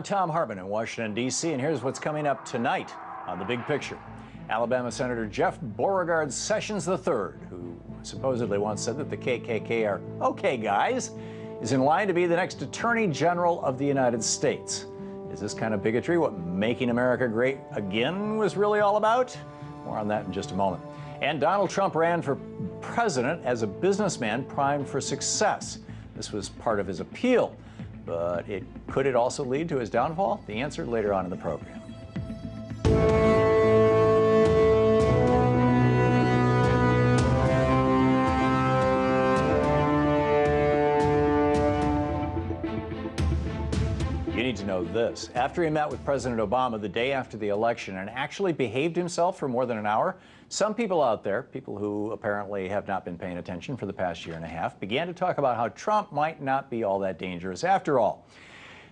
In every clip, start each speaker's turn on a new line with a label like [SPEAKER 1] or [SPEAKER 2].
[SPEAKER 1] I'm Thom Hartmann in Washington, D.C., and here's what's coming up tonight on The Big Picture. Alabama Senator Jeff Beauregard Sessions III, who supposedly once said that the KKK are okay guys, is in line to be the next Attorney General of the United States. Is this kind of bigotry what making America great again was really all about? More on that in just a moment. And Donald Trump ran for president as a businessman primed for success. This was part of his appeal, but could it also lead to his downfall? The answer later on in the program. You need to know this. After he met with President Obama the day after the election and actually behaved himself for more than an hour, some people out there, people who apparently have not been paying attention for the past year and a half, began to talk about how Trump might not be all that dangerous after all.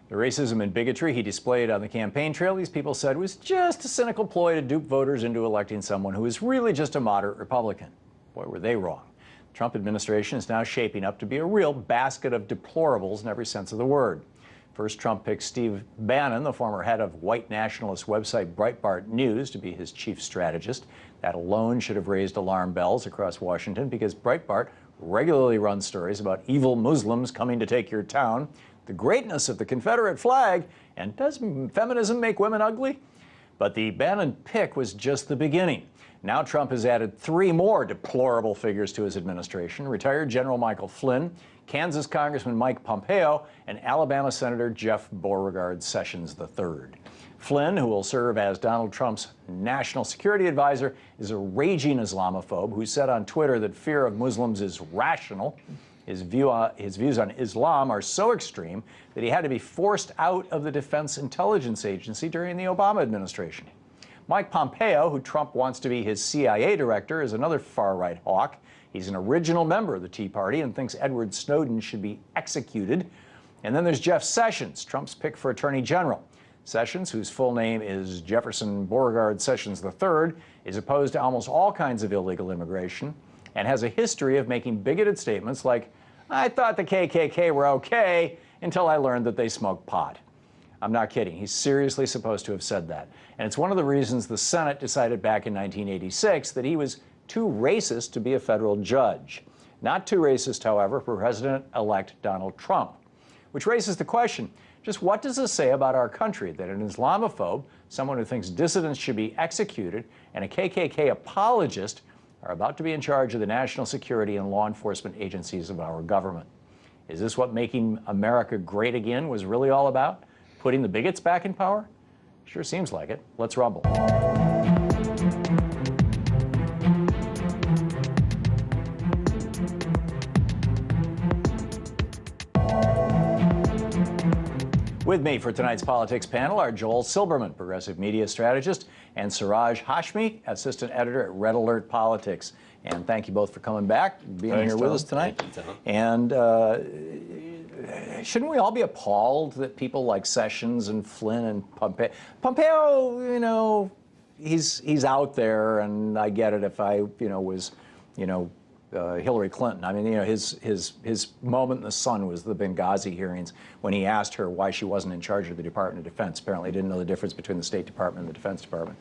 [SPEAKER 1] The racism and bigotry he displayed on the campaign trail, these people said, was just a cynical ploy to dupe voters into electing someone who is really just a moderate Republican. Boy, were they wrong. The Trump administration is now shaping up to be a real basket of deplorables in every sense of the word. First, Trump picked Steve Bannon, the former head of white nationalist website Breitbart News, to be his chief strategist. That alone should have raised alarm bells across Washington because Breitbart regularly runs stories about evil Muslims coming to take your town, the greatness of the Confederate flag, and does feminism make women ugly? But the Bannon pick was just the beginning. Now Trump has added 3 more deplorable figures to his administration: retired General Michael Flynn, Kansas Congressman Mike Pompeo, and Alabama Senator Jeff Beauregard Sessions III. Flynn, who will serve as Donald Trump's national security advisor, is a raging Islamophobe who said on Twitter that fear of Muslims is rational. His views on Islam are so extreme that he had to be forced out of the Defense Intelligence Agency during the Obama administration. Mike Pompeo, who Trump wants to be his CIA director, is another far-right hawk. He's an original member of the Tea Party and thinks Edward Snowden should be executed. And then there's Jeff Sessions, Trump's pick for Attorney General. Sessions, whose full name is Jefferson Beauregard Sessions III, is opposed to almost all kinds of illegal immigration and has a history of making bigoted statements like, "I thought the KKK were okay until I learned that they smoke pot." I'm not kidding. He's seriously supposed to have said that. And it's one of the reasons the Senate decided back in 1986 that he was too racist to be a federal judge. Not too racist, however, for President-elect Donald Trump. Which raises the question, just what does this say about our country that an Islamophobe, someone who thinks dissidents should be executed, and a KKK apologist are about to be in charge of the national security and law enforcement agencies of our government? Is this what making America great again was really all about? Putting the bigots back in power? Sure seems like it. Let's rumble. With me for tonight's politics panel are Joel Silberman, progressive media strategist, and Siraj Hashmi, assistant editor at Red Alert Politics. And thank you both for coming back, being here with us tonight.
[SPEAKER 2] Thank you, Tom.
[SPEAKER 1] And shouldn't we all be appalled that people like Sessions and Flynn and Pompeo, you know, he's out there, and I get it if I, was, Hillary Clinton. I mean, his moment in the sun was the Benghazi hearings when he asked her why she wasn't in charge of the Department of Defense. Apparently, he didn't know the difference between the State Department and the Defense Department.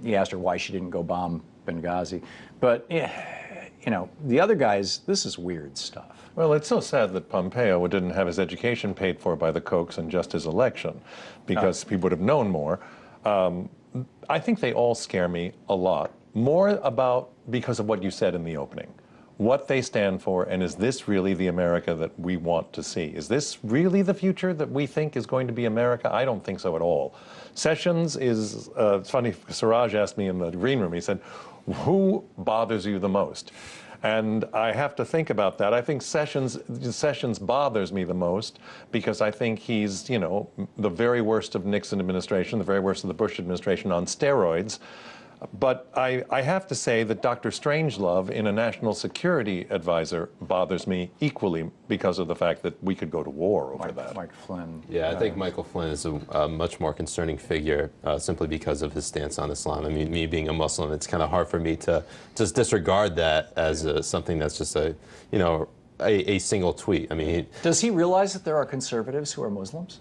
[SPEAKER 1] He asked her why she didn't go bomb Benghazi. But, the other guys, this is weird stuff.
[SPEAKER 3] Well, it's so sad that Pompeo didn't have his education paid for by the Kochs and just his election, because he would have known more. I think they all scare me a lot, because of what you said in the opening. What they stand for, and is this really the America that we want to see? Is this really the future that we think is going to be America? I don't think so at all. Sessions is, it's funny, Siraj asked me in the green room, he said, who bothers you the most? And I have to think about that. I think Sessions bothers me the most because I think he's, the very worst of Nixon administration, the very worst of the Bush administration on steroids. But I have to say that Dr. Strangelove in a national security advisor bothers me equally because of the fact that we could go to war over that.
[SPEAKER 1] Mike Flynn.
[SPEAKER 2] Yeah, I think Michael Flynn is a much more concerning figure simply because of his stance on Islam. I mean, me being a Muslim, it's kind of hard for me to just disregard that as something that's just a single tweet. I mean,
[SPEAKER 1] does he realize that there are conservatives who are Muslims?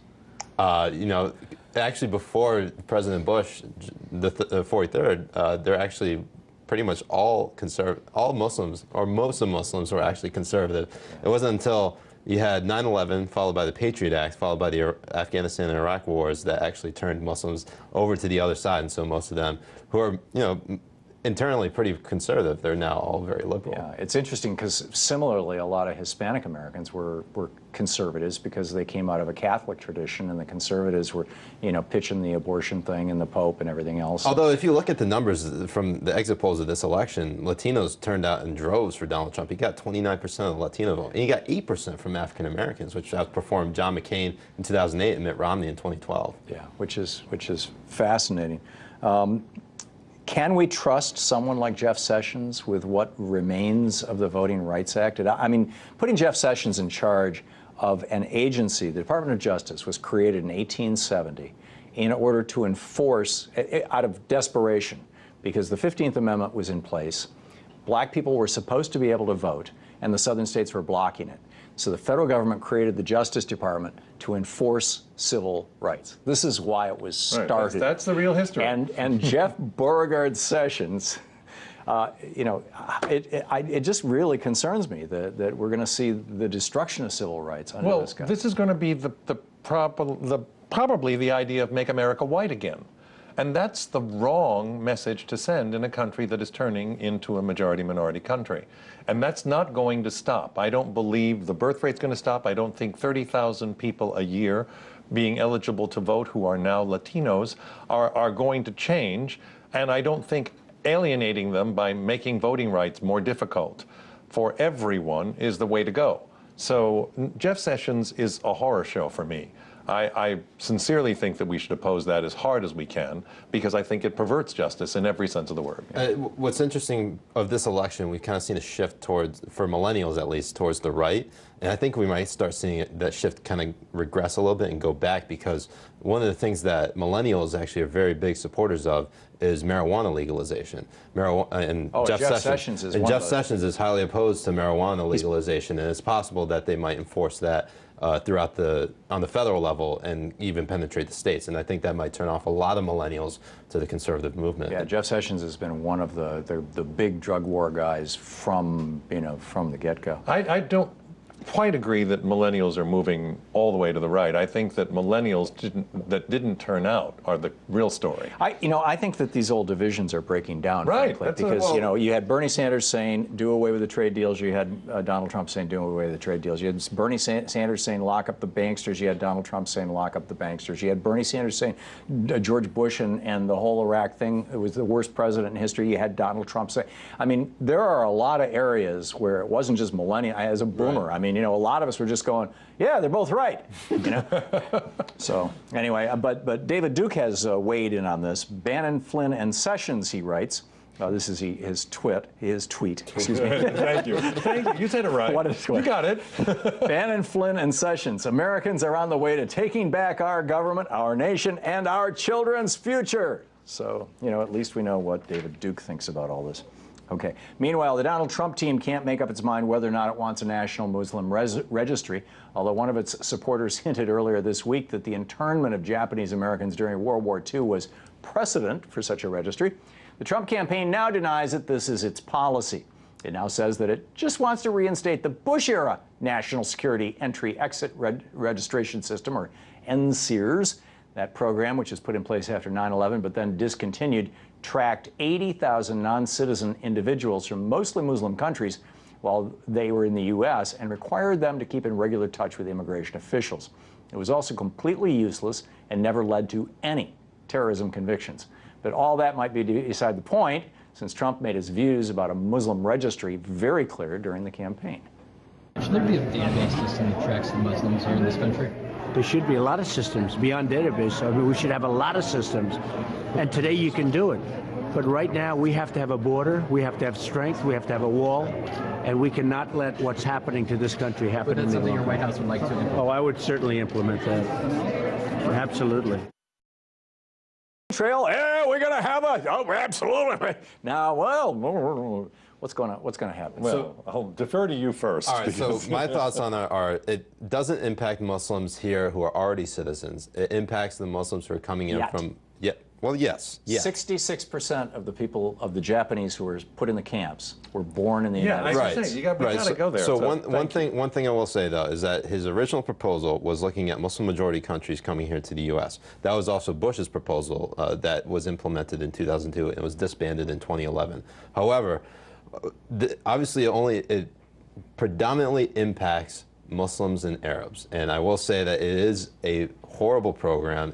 [SPEAKER 2] You know, actually before President Bush, the 43rd, they're actually pretty much all Muslims, or most of Muslims, were actually conservative. It wasn't until you had 9/11, followed by the Patriot Act, followed by the Afghanistan and Iraq wars, that actually turned Muslims over to the other side. And so most of them, who are, you know, internally pretty conservative, they're now all very liberal.
[SPEAKER 1] Yeah, it's interesting because similarly, a lot of Hispanic Americans were conservatives because they came out of a Catholic tradition, and the conservatives were, you know, pitching the abortion thing and the Pope and everything else.
[SPEAKER 2] Although if you look at the numbers from the exit polls of this election, Latinos turned out in droves for Donald Trump. He got 29% of the Latino vote, and he got 8% from African Americans, which outperformed John McCain in 2008 and Mitt Romney in 2012.
[SPEAKER 1] Yeah, which is fascinating. Can we trust someone like Jeff Sessions with what remains of the Voting Rights Act? I mean, putting Jeff Sessions in charge of an agency, the Department of Justice was created in 1870 in order to enforce, out of desperation, because the 15th Amendment was in place, black people were supposed to be able to vote, and the southern states were blocking it. So the federal government created the Justice Department to enforce civil rights. This is why it was started.
[SPEAKER 3] Right, that's the real history.
[SPEAKER 1] And Jeff Beauregard Sessions, you know, it just really concerns me that we're going to see the destruction of civil rights under this guy.
[SPEAKER 3] This is going to be probably the idea of make America white again. And that's the wrong message to send in a country that is turning into a majority-minority country. And that's not going to stop. I don't believe the birth rate's going to stop. I don't think 30,000 people a year being eligible to vote who are now Latinos are going to change. And I don't think alienating them by making voting rights more difficult for everyone is the way to go. So Jeff Sessions is a horror show for me. I sincerely think that we should oppose that as hard as we can, because I think it perverts justice in every sense of the word.
[SPEAKER 2] What's interesting of this election, we've kind of seen a shift towards, for millennials at least, towards the right. And I think we might start seeing that shift kind of regress a little bit and go back, because one of the things that millennials actually are very big supporters of is marijuana legalization. Jeff Sessions is highly opposed to marijuana legalization, and it's possible that they might enforce that on the federal level and even penetrate the states. And I think that might turn off a lot of millennials to the conservative movement.
[SPEAKER 1] Yeah, Jeff Sessions has been one of the big drug war guys from the get-go.
[SPEAKER 3] I don't quite agree that millennials are moving all the way to the right. I think that millennials that didn't turn out are the real story.
[SPEAKER 1] I think that these old divisions are breaking down,
[SPEAKER 3] right?
[SPEAKER 1] Frankly, because you had Bernie Sanders saying do away with the trade deals. You had Donald Trump saying do away with the trade deals. You had Bernie Sanders saying lock up the banksters. You had Donald Trump saying lock up the banksters. You had Bernie Sanders saying George Bush and the whole Iraq thing, it was the worst president in history. You had Donald Trump say. I mean, there are a lot of areas where it wasn't just millennial. As a boomer, right. I mean, a lot of us were just going, yeah, they're both right, So anyway, but David Duke has weighed in on this. Bannon, Flynn, and Sessions, he writes. This is his tweet. Excuse me.
[SPEAKER 3] Thank you. You said it right.
[SPEAKER 1] What a tweet.
[SPEAKER 3] You got it.
[SPEAKER 1] Bannon, Flynn, and Sessions. Americans are on the way to taking back our government, our nation, and our children's future. So, at least we know what David Duke thinks about all this. Okay. Meanwhile, the Donald Trump team can't make up its mind whether or not it wants a national Muslim registry, although one of its supporters hinted earlier this week that the internment of Japanese Americans during World War II was precedent for such a registry. The Trump campaign now denies that this is its policy. It now says that it just wants to reinstate the Bush-era National Security Entry-Exit Registration System, or NSEERS. That program, which was put in place after 9/11 but then discontinued, tracked 80,000 non-citizen individuals from mostly Muslim countries while they were in the U.S. and required them to keep in regular touch with immigration officials. It was also completely useless and never led to any terrorism convictions. But all that might be beside the point, since Trump made his views about a Muslim registry very clear during the campaign.
[SPEAKER 4] Should there be a database system that tracks the Muslims here in this country?
[SPEAKER 5] There should be a lot of systems beyond database. I mean, we should have a lot of systems. And today you can do it. But right now we have to have a border, we have to have strength, we have to have a wall, and we cannot let what's happening to this country happen.
[SPEAKER 4] But that's something your White House would like to implement.
[SPEAKER 5] Oh, I would certainly implement that. Absolutely.
[SPEAKER 1] Trail, yeah, we're going to have a, oh, absolutely. Now, well, what's going to happen?
[SPEAKER 3] Well, I'll defer to you first.
[SPEAKER 2] All right, so
[SPEAKER 3] because-
[SPEAKER 2] my thoughts on it are it doesn't impact Muslims here who are already citizens. It impacts the Muslims who are coming in
[SPEAKER 1] Yet.
[SPEAKER 2] from, well, yes.
[SPEAKER 1] 66% of the people, of the Japanese who were put in the camps, were born in the
[SPEAKER 3] Yeah,
[SPEAKER 1] United
[SPEAKER 3] I
[SPEAKER 1] States.
[SPEAKER 3] was saying, we got to
[SPEAKER 2] So,
[SPEAKER 3] go there.
[SPEAKER 2] so
[SPEAKER 3] thank you.
[SPEAKER 2] one thing I will say though is that his original proposal was looking at Muslim majority countries coming here to the U.S. That was also Bush's proposal that was implemented in 2002 and was disbanded in 2011. However, obviously it predominantly impacts Muslims and Arabs, and I will say that it is a horrible program.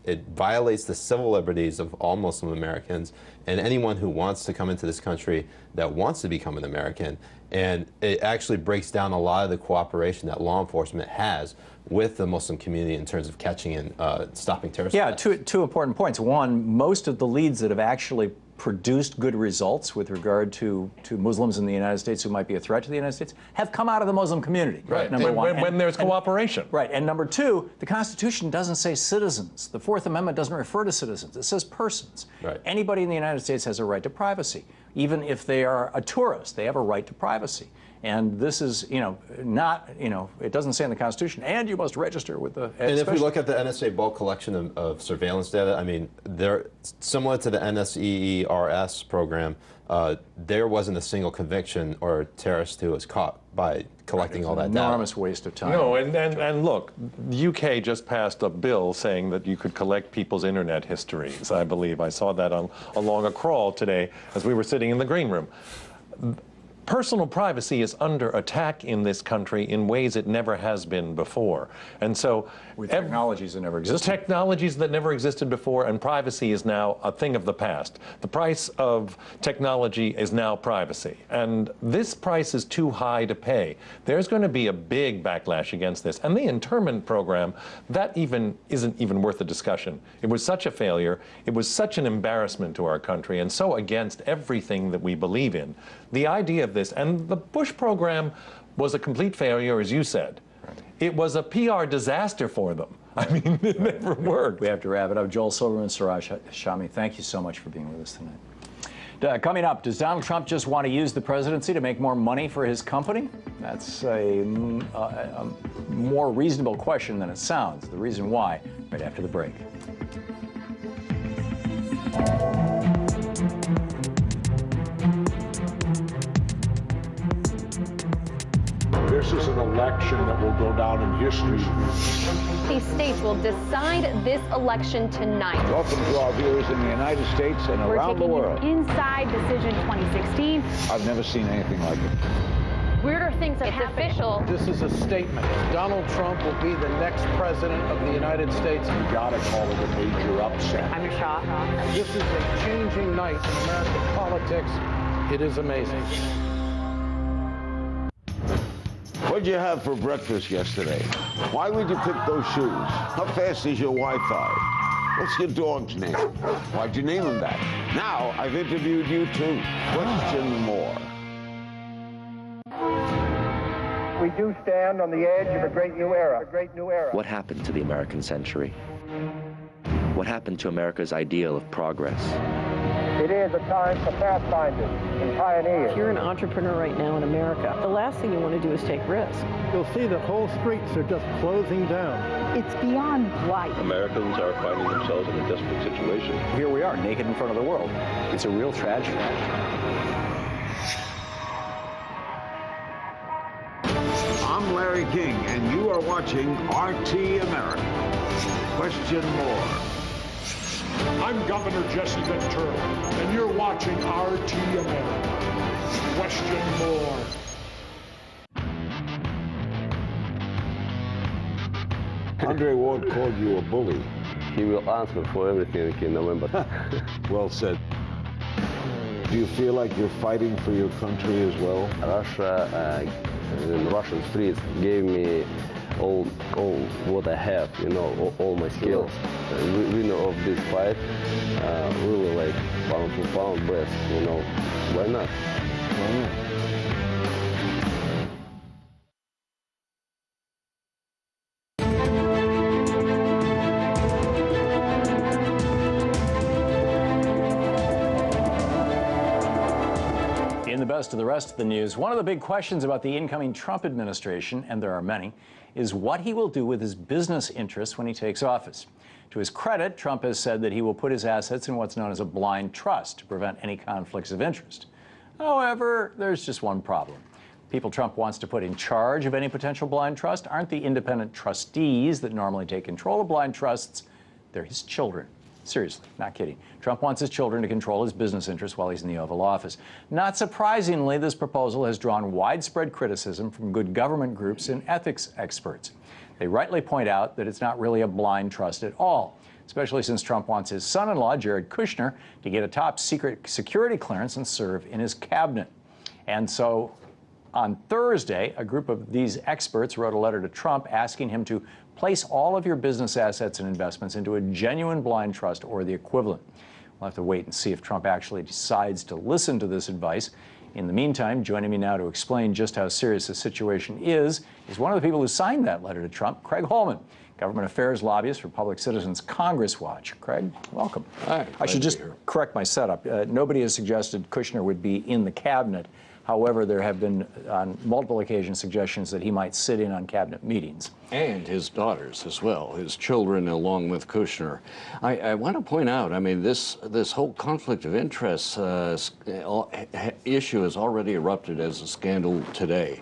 [SPEAKER 2] It violates the civil liberties of all Muslim Americans and anyone who wants to come into this country that wants to become an American. And it actually breaks down a lot of the cooperation that law enforcement has with the Muslim community in terms of catching and stopping terrorist attacks.
[SPEAKER 1] Two important points. One, most of the leads that have actually produced good results with regard to Muslims in the United States who might be a threat to the United States have come out of the Muslim community.
[SPEAKER 3] Right.
[SPEAKER 1] Number one.
[SPEAKER 3] When there's cooperation.
[SPEAKER 1] Right. And number two, the Constitution doesn't say citizens. The Fourth Amendment doesn't refer to citizens. It says persons.
[SPEAKER 2] Right.
[SPEAKER 1] Anybody in the United States has a right to privacy. Even if they are a tourist, they have a right to privacy. And this is, not, it doesn't say in the Constitution, and you must register with the...
[SPEAKER 2] And if we look at the NSA bulk collection of surveillance data, I mean, they're similar to the NSEERS program. There wasn't a single conviction or terrorist who was caught by collecting all that data.
[SPEAKER 1] Enormous waste of time.
[SPEAKER 3] No, and look, the UK just passed a bill saying that you could collect people's internet histories, I believe. I saw that along a crawl today as we were sitting in the green room. Personal privacy is under attack in this country in ways it never has been before. And so
[SPEAKER 1] With technologies that never existed.
[SPEAKER 3] Technologies that never existed before, and privacy is now a thing of the past. The price of technology is now privacy. And this price is too high to pay. There's going to be a big backlash against this. And the internment program, that isn't even worth a discussion. It was such a failure. It was such an embarrassment to our country and so against everything that we believe in. The idea of this, and the Bush program was a complete failure, as you said. It was a PR disaster for them. I mean, it never worked.
[SPEAKER 1] We have to wrap it up. Joel Silverman, Suraj Shami, thank you so much for being with us tonight. Coming up, does Donald Trump just want to use the presidency to make more money for his company? That's a more reasonable question than it sounds. The reason why, right after the break.
[SPEAKER 6] This is an election that will go down in history.
[SPEAKER 7] These states will decide this election tonight.
[SPEAKER 6] Welcome to our viewers in the United States and around the world.
[SPEAKER 7] We're taking an inside decision 2016.
[SPEAKER 6] I've never seen anything like it.
[SPEAKER 7] Weirder things have happened. Official.
[SPEAKER 8] This is a statement. Donald Trump will be the next president of the United States.
[SPEAKER 6] You gotta call it a major upset.
[SPEAKER 7] I'm shocked.
[SPEAKER 8] This is a changing night in American politics. It is amazing.
[SPEAKER 6] What'd you have for breakfast yesterday? Why would you pick those shoes? How fast is your Wi-Fi? What's your dog's name? Why'd you name him that? Now I've interviewed you too. Question more.
[SPEAKER 9] We do stand on the edge of a great new era.
[SPEAKER 10] What happened to the American century? What happened to America's ideal of progress?
[SPEAKER 9] It is a time for pathfinders and pioneers.
[SPEAKER 11] If you're an entrepreneur right now in America, the last thing you want to do is take risks.
[SPEAKER 8] You'll see that whole streets are just closing down.
[SPEAKER 11] It's beyond life.
[SPEAKER 12] Americans are finding themselves in a desperate situation.
[SPEAKER 1] Here we are, naked in front of the world. It's a real tragedy.
[SPEAKER 6] I'm Larry King, and you are watching RT America. Question more.
[SPEAKER 13] I'm Governor Jesse Ventura, and you're watching RT America. Question more.
[SPEAKER 6] Andre Ward called you a bully.
[SPEAKER 12] He will answer for everything in November.
[SPEAKER 6] Well said. Do you feel like you're fighting for your country as well?
[SPEAKER 12] Russia and Russian streets gave me all what I have, all my skills. Winner of this fight, really like pound for pound best, why not?
[SPEAKER 6] Why not?
[SPEAKER 1] best of the rest of the news. One of the big questions about the incoming Trump administration, and there are many, is what he will do with his business interests when he takes office. To his credit, Trump has said that he will put his assets in what's known as a blind trust to prevent any conflicts of interest. However, there's just one problem. People Trump wants to put in charge of any potential blind trust aren't the independent trustees that normally take control of blind trusts. They're his children. Seriously, not kidding. Trump wants his children to control his business interests while he's in the Oval Office. Not surprisingly, this proposal has drawn widespread criticism from good government groups and ethics experts. They rightly point out that it's not really a blind trust at all, especially since Trump wants his son-in-law, Jared Kushner, to get a top-secret security clearance and serve in his cabinet. And so on Thursday, a group of these experts wrote a letter to Trump asking him to place all of your business assets and investments into a genuine blind trust or the equivalent. We'll have to wait and see if Trump actually decides to listen to this advice. In the meantime, joining me now to explain just how serious the situation is one of the people who signed that letter to Trump, Craig Holman, government affairs lobbyist for Public Citizens Congress Watch. Craig, welcome.
[SPEAKER 14] Hi.
[SPEAKER 1] I should just correct my setup. Nobody has suggested Kushner would be in the cabinet. However, there have been on multiple occasions suggestions that he might sit in on cabinet meetings.
[SPEAKER 14] And his daughters as well, his children along with Kushner. I want to point out, I mean, this whole conflict of interest issue has already erupted as a scandal today.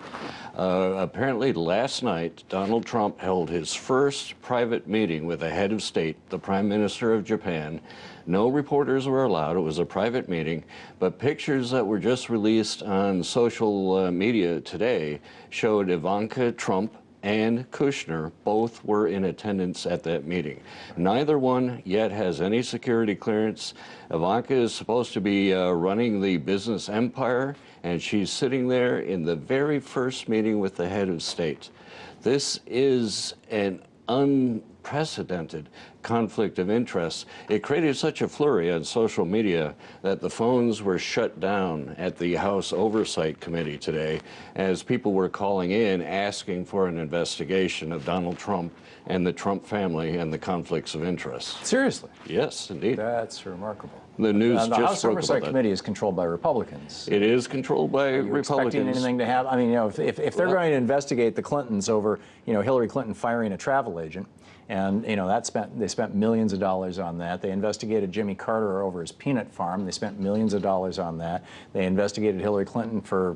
[SPEAKER 14] Apparently last night, Donald Trump held his first private meeting with the head of state, the Prime Minister of Japan. No reporters were allowed. It was a private meeting. But pictures that were just released on social media today showed Ivanka Trump and Kushner both were in attendance at that meeting. Neither one yet has any security clearance. Ivanka is supposed to be running the business empire, and she's sitting there in the very first meeting with the head of state. This is an unprecedented conflict of interest. It created such a flurry on social media that the phones were shut down at the House Oversight Committee today as people were calling in asking for an investigation of Donald Trump and the Trump family and the conflicts of interest.
[SPEAKER 1] Seriously?
[SPEAKER 14] Yes, indeed.
[SPEAKER 1] That's remarkable.
[SPEAKER 14] The news
[SPEAKER 1] the
[SPEAKER 14] just
[SPEAKER 1] House
[SPEAKER 14] broke
[SPEAKER 1] Oversight
[SPEAKER 14] about that.
[SPEAKER 1] Committee is controlled by Republicans.
[SPEAKER 14] It is controlled by
[SPEAKER 1] Are you
[SPEAKER 14] Republicans.
[SPEAKER 1] expecting anything to happen? I mean, you know, if they're going to investigate the Clintons over, you know, Hillary Clinton firing a travel agent, and you know they spent millions of dollars on that. They investigated Jimmy Carter over his peanut farm. They spent millions of dollars on that. They investigated Hillary Clinton for,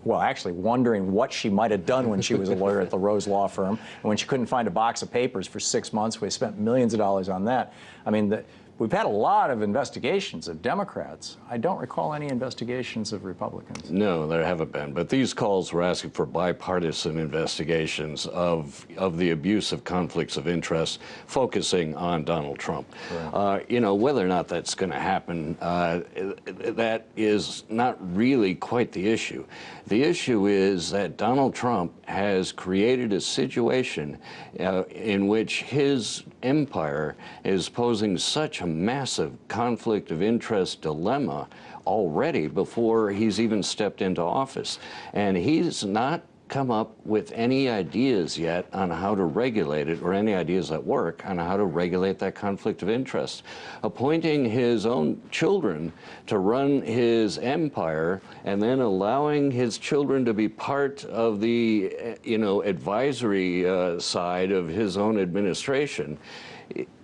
[SPEAKER 1] well, actually wondering what she might have done when she was a lawyer at the Rose Law Firm, and when she couldn't find a box of papers for 6 months. We spent millions of dollars on that. I mean, we've had a lot of investigations of Democrats. I don't recall any investigations of Republicans.
[SPEAKER 14] No, there haven't been. But these calls were asking for bipartisan investigations of the abuse of conflicts of interest, focusing on Donald Trump. Right. You know, whether or not that's going to happen, that is not really quite the issue. The issue is that Donald Trump has created a situation in which his empire is posing such a massive conflict of interest dilemma already before he's even stepped into office. And he's not come up with any ideas yet on how to regulate it, or any ideas at work on how to regulate that conflict of interest. Appointing his own children to run his empire and then allowing his children to be part of the, you know, advisory side of his own administration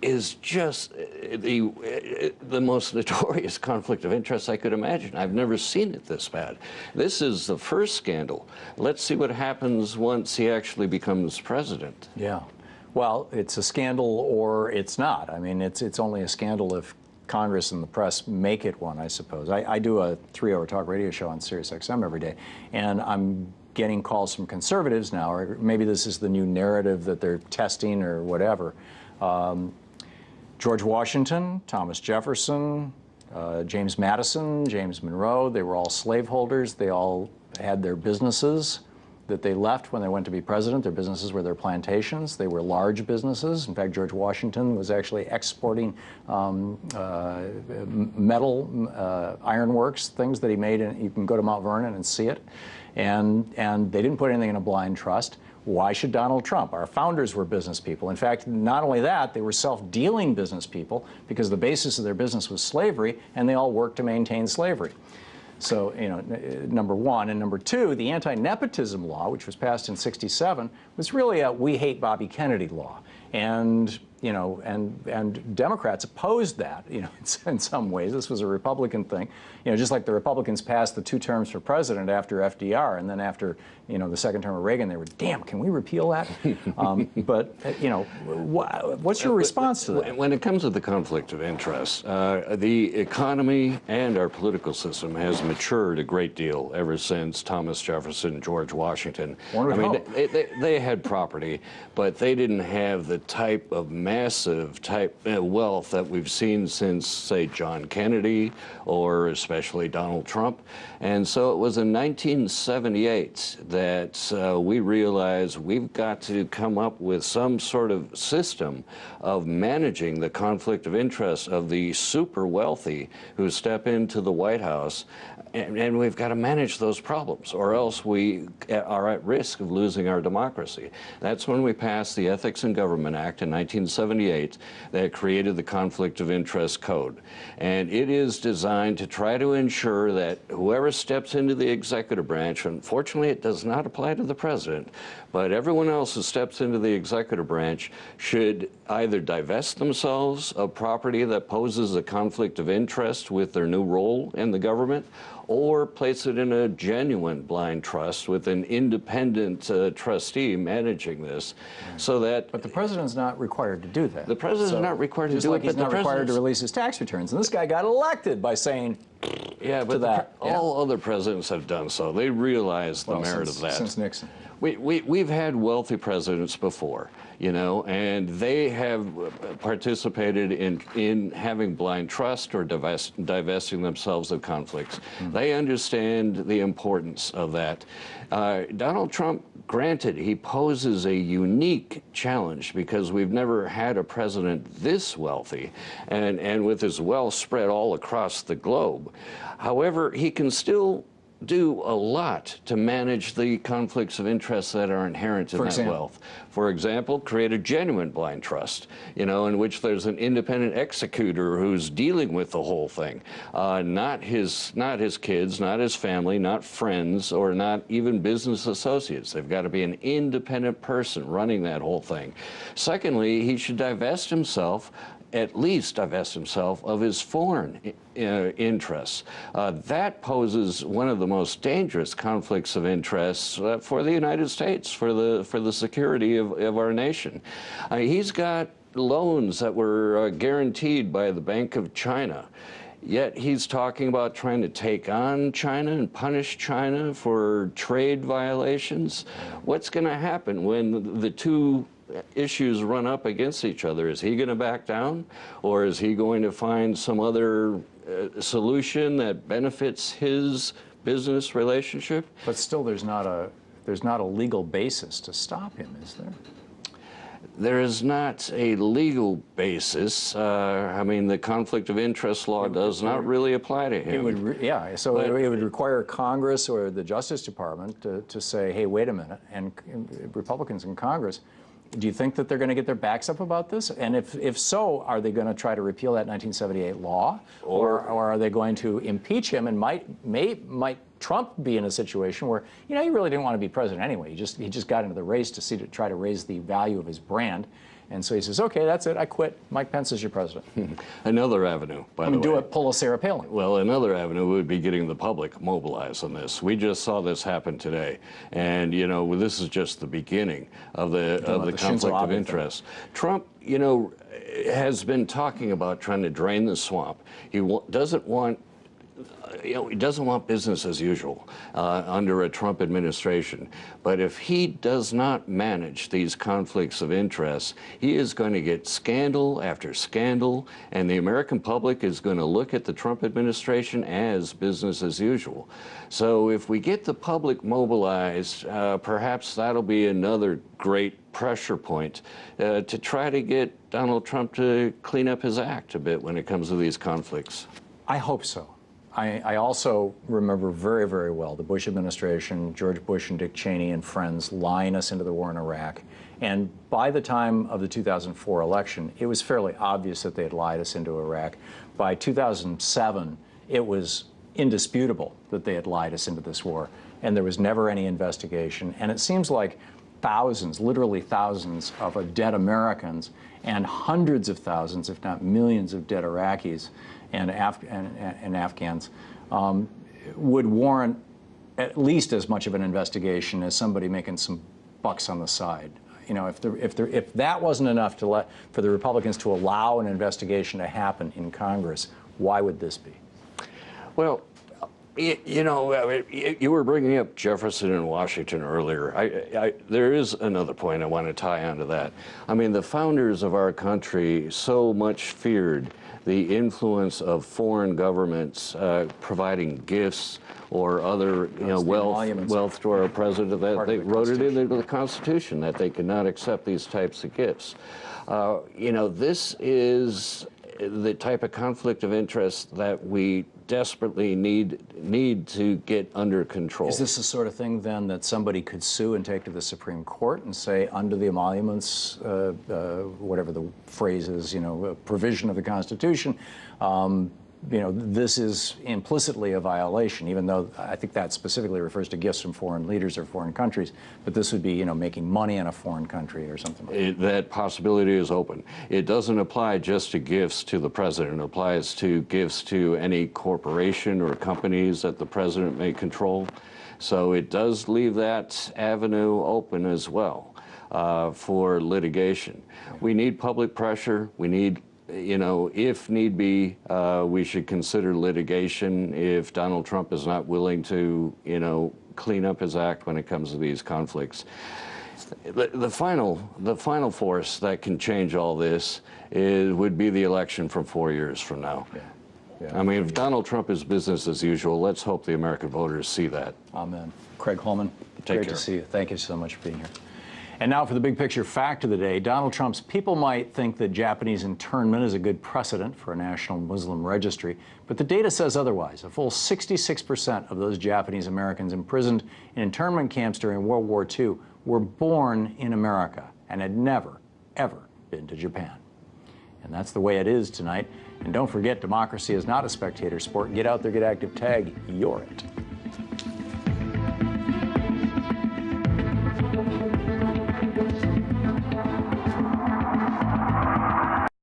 [SPEAKER 14] is just the most notorious conflict of interest I could imagine. I've never seen it this bad. This is the first scandal. Let's see what happens once he actually becomes president.
[SPEAKER 1] Yeah. Well, it's a scandal or it's not. I mean, it's only a scandal if Congress and the press make it one, I suppose. I do a 3-hour talk radio show on Sirius XM every day, and I'm getting calls from conservatives now, or maybe this is the new narrative that they're testing or whatever. George Washington, Thomas Jefferson, James Madison, James Monroe, they were all slaveholders. They all had their businesses that they left when they went to be president. Their businesses were their plantations. They were large businesses. In fact, George Washington was actually exporting metal, ironworks, things that he made. And you can go to Mount Vernon and see it. And they didn't put anything in a blind trust. Why should Donald Trump? Our founders were business people. In fact, not only that, they were self-dealing business people because the basis of their business was slavery, and they all worked to maintain slavery. So, you know, number one. And number two, the anti-nepotism law, which was passed in '67, was really a "we hate Bobby Kennedy" law. And, you know, and Democrats opposed that, you know, in some ways. This was a Republican thing. You know, just like the Republicans passed the 2 terms for president after FDR, and then after, you know, the second term of Reagan, they were, damn, can we repeal that? But, you know, what's your response to that?
[SPEAKER 14] When it comes to the conflict of interest, the economy and our political system has matured a great deal ever since Thomas Jefferson, George Washington. I mean, they had property, but they didn't have the type of massive wealth that we've seen since, say, John Kennedy or especially Donald Trump. And so it was in 1978 that we realized we've got to come up with some sort of system of managing the conflict of interest of the super wealthy who step into the White House. And we've got to manage those problems, or else we are at risk of losing our democracy. That's when we passed the Ethics in Government Act in 1978 that created the Conflict of Interest Code. And it is designed to try to ensure that whoever steps into the executive branch, unfortunately it does not apply to the president, but everyone else who steps into the executive branch should either divest themselves of property that poses a conflict of interest with their new role in the government, or place it in a genuine blind trust with an independent trustee managing this, so that...
[SPEAKER 1] But the president's not required to do that.
[SPEAKER 14] The president's not required to do it,
[SPEAKER 1] but he's not required to release his tax returns. And this guy got elected by saying
[SPEAKER 14] yeah, but all other presidents have done so. They realize the merit of that.
[SPEAKER 1] Since Nixon.
[SPEAKER 14] We've had wealthy presidents before, you know, and they have participated in having blind trust or divesting themselves of conflicts. They understand the importance of that. Donald Trump, granted, he poses a unique challenge because we've never had a president this wealthy and with his wealth spread all across the globe. However, he can still do a lot to manage the conflicts of interest that are inherent in that wealth. For example, create a genuine blind trust, you know, in which there's an independent executor who's dealing with the whole thing, not his kids, not his family, not friends, or not even business associates. They've got to be an independent person running that whole thing. Secondly, he should at least divest himself of his foreign interests. That poses one of the most dangerous conflicts of interest for the United States, for the security of our nation. He's got loans that were guaranteed by the Bank of China. Yet he's talking about trying to take on China and punish China for trade violations. What's going to happen when the two issues run up against each other? Is he going to back down, or is he going to find some other solution that benefits his business relationship?
[SPEAKER 1] But still, there's not a legal basis to stop him, is there?
[SPEAKER 14] There is not a legal basis. I mean, the conflict of interest law does not really apply to him.
[SPEAKER 1] It would, so it would require Congress or the Justice Department to say, hey, wait a minute, and Republicans in Congress, do you think that they're going to get their backs up about this? And if so, are they going to try to repeal that 1978 law, or are they going to impeach him? And might Trump be in a situation where, you know, he really didn't want to be president anyway. He just got into the race to try to raise the value of his brand. And so he says, okay, that's it, I quit. Mike Pence is your president.
[SPEAKER 14] Another avenue, by the way.
[SPEAKER 1] Pull a Sarah Palin.
[SPEAKER 14] Well, another avenue would be getting the public mobilized on this. We just saw this happen today. And, you know, this is just the beginning of the conflict of interest. Trump, you know, has been talking about trying to drain the swamp. He doesn't want business as usual under a Trump administration. But if he does not manage these conflicts of interest, he is going to get scandal after scandal, and the American public is going to look at the Trump administration as business as usual. So if we get the public mobilized, perhaps that'll be another great pressure point to try to get Donald Trump to clean up his act a bit when it comes to these conflicts.
[SPEAKER 1] I hope so. I also remember very, very well the Bush administration, George Bush and Dick Cheney and friends lying us into the war in Iraq. And by the time of the 2004 election, it was fairly obvious that they had lied us into Iraq. By 2007, it was indisputable that they had lied us into this war, and there was never any investigation. And it seems like thousands, literally thousands of dead Americans and hundreds of thousands, if not millions, of dead Iraqis and Afghans would warrant at least as much of an investigation as somebody making some bucks on the side. You know, if that wasn't enough for the Republicans to allow an investigation to happen in Congress, why would this be?
[SPEAKER 14] Well, you know, you were bringing up Jefferson and Washington earlier. There is another point I want to tie onto that. I mean, the founders of our country so much feared the influence of foreign governments providing gifts or other, you know, wealth to our president, that they wrote it into the Constitution that they could not accept these types of gifts. You know, this is the type of conflict of interest that we desperately need to get under control.
[SPEAKER 1] Is this the sort of thing then that somebody could sue and take to the Supreme Court and say, under the emoluments, whatever the phrase is, you know, provision of the Constitution, you know, this is implicitly a violation, even though I think that specifically refers to gifts from foreign leaders or foreign countries, but this would be, you know, making money in a foreign country or something like that.
[SPEAKER 14] That possibility is open. It doesn't apply just to gifts to the president. It applies to gifts to any corporation or companies that the president may control. So it does leave that avenue open as well for litigation. We need public pressure. We need, you know, if need be, we should consider litigation if Donald Trump is not willing to, you know, clean up his act when it comes to these conflicts. The final force that can change all this would be the election from 4 years from now. I mean, if Donald Trump is business as usual, let's hope the American voters see that.
[SPEAKER 1] Amen. Craig Holman,
[SPEAKER 14] Take
[SPEAKER 1] great
[SPEAKER 14] care.
[SPEAKER 1] to see you. Thank you so much for being here. And now for the big picture fact of the day. Donald Trump's people might think that Japanese internment is a good precedent for a national Muslim registry, but the data says otherwise. A full 66% of those Japanese Americans imprisoned in internment camps during World War II were born in America and had never, ever been to Japan. And that's the way it is tonight. And don't forget, democracy is not a spectator sport. Get out there, get active, tag, you're it.